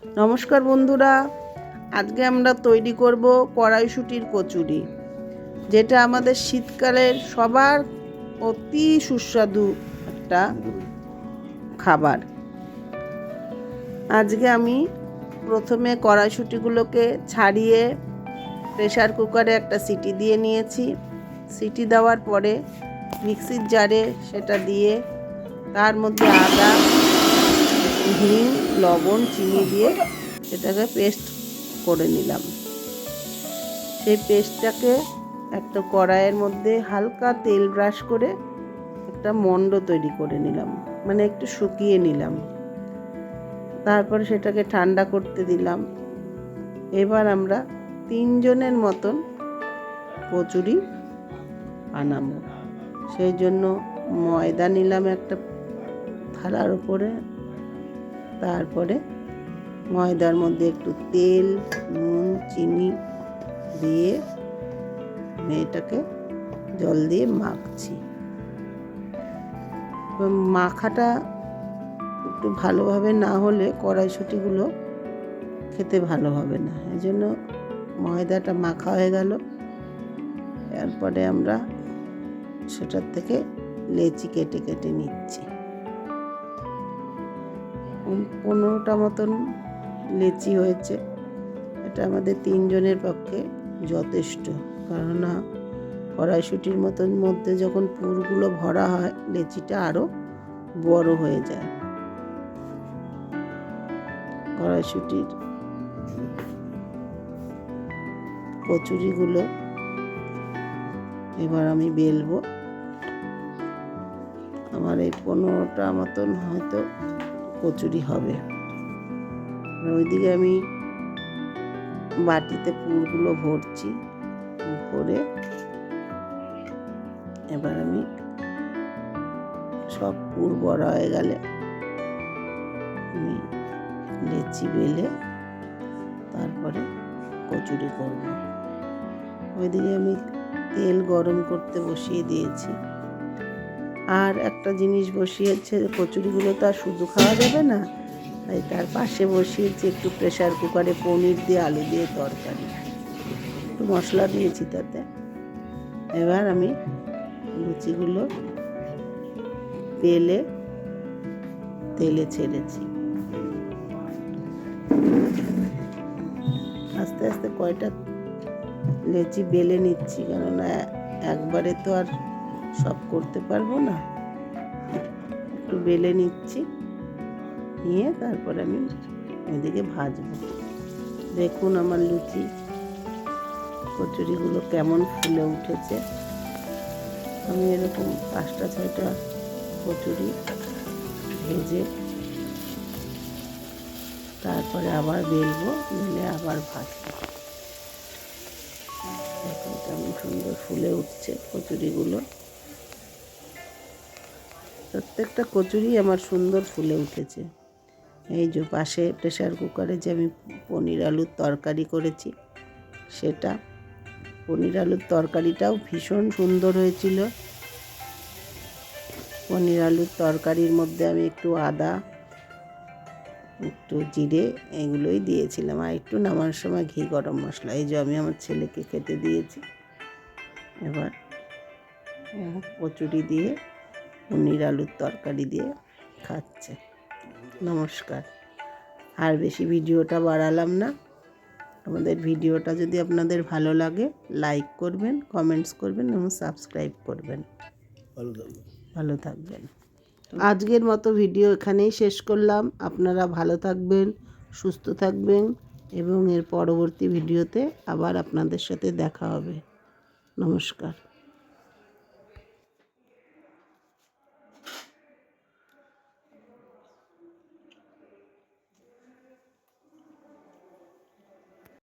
নমস্কার বন্ধুরা, আজকে আমরা তৈরি করব কড়াইশুঁটির কচুরি, যেটা আমাদের শীতকালের সবার অতি সুস্বাদু একটা খাবার। আজকে আমি প্রথমে কড়াইশুঁটিগুলোকে ছাড়িয়ে প্রেসার কুকারে একটা সিটি দিয়ে নিয়েছি। সিটি দেওয়ার পরে মিক্সির জারে সেটা দিয়ে তার মধ্যে আদা, হিং, লবণ, চিনি দিয়ে সেটাকে পেস্ট করে নিলাম। সেই পেস্টটাকে একটা কড়াইয়ের মধ্যে হালকা তেল ব্রাশ করে একটা মণ্ড তৈরি করে নিলাম, মানে একটু শুকিয়ে নিলাম। তারপরে সেটাকে ঠান্ডা করতে দিলাম। এবার আমরা 3 জনের মতন কচুরি বানাবো। সেই জন্য ময়দা নিলাম একটা থালার উপরে, তারপরে ময়দার মধ্যে একটু তেল, নুন, চিনি দিয়ে এটাকে জল দিয়ে মাখছি। মাখাটা একটু ভালোভাবে না হলে কড়াইশুঁটিগুলো খেতে ভালো হবে না, এই জন্য ময়দাটা মাখা হয়ে গেল। এরপরে আমরা সেটার থেকে লেচি কেটে কেটে নিচ্ছি। 15টা মতন লেচি হয়েছে। এটা আমাদের 3 জনের পক্ষে যথেষ্ট, কেননা কড়াইশুঁটির মতন মধ্যে যখন পুরগুলো ভরা হয় লেচিটা আরও বড় হয়ে যায়। কড়াইশুঁটির কচুরিগুলো এবার আমি বেলবো। আমার এই 15টা মতন হয়তো কচুরি হবে। ওইদিকে আমি বাটিতে পুরগুলো ভরছি। ভরে এবার আমি সব পুর ভরা হয়ে গেলে আমি লেচি বেলে তারপরে কচুরি করব। ওইদিকে আমি তেল গরম করতে বসিয়ে দিয়েছি। আর একটা জিনিস বসিয়েছে, কচুরিগুলো তো আর শুধু খাওয়া যাবে না, তাই তার পাশে বসিয়েছি একটু প্রেসার কুকারে পনির দিয়ে আলু দিয়ে তরকারি, একটু মশলা দিয়েছি তাতে। এবার আমি লুচিগুলো বেলে তেলে ছেড়েছি। আস্তে আস্তে কয়টা লেচি বেলে নিচ্ছি, কেননা একবারে তো আর সব করতে পারবো না। একটু বেলে নিচ্ছি, নিয়ে তারপরে আমি ওইদিকে ভাজবো। দেখুন আমার লুচি কচুরিগুলো কেমন ফুলে উঠেছে। আমি এরকম 5টা 6টা কচুরি ভেজে তারপরে আবার বেলবো, বেলে আবার ভাজবো। দেখুন কেমন সুন্দর ফুলে উঠছে কচুরিগুলো। প্রত্যেকটা কচুরি আমার সুন্দর ফুলে উঠেছে। এই যে পাশে প্রেসার কুকারে যে আমি পনির আলুর তরকারি করেছি, সেটা পনির আলুর তরকারিটাও ভীষণ সুন্দর হয়েছিল। পনির আলুর তরকারির মধ্যে আমি একটু আদা, একটু জিরে এগুলোই দিয়েছিলাম, আর একটু নামানোর সময় ঘি, গরম মশলা। এই যে আমি আমার ছেলেকে খেতে দিয়েছি। এবার কচুরি দিয়ে পনির আলুর তরকারি দিয়ে খাচ্ছে। নমস্কার। আর বেশি ভিডিওটা বাড়ালাম না। আমাদের ভিডিওটা যদি আপনাদের ভালো লাগে লাইক করবেন, কমেন্টস করবেন এবং সাবস্ক্রাইব করবেন। ভালো থাকবেন। আজকের মতো ভিডিও এখানেই শেষ করলাম। আপনারা ভালো থাকবেন, সুস্থ থাকবেন এবং এর পরবর্তী ভিডিওতে আবার আপনাদের সাথে দেখা হবে। নমস্কার।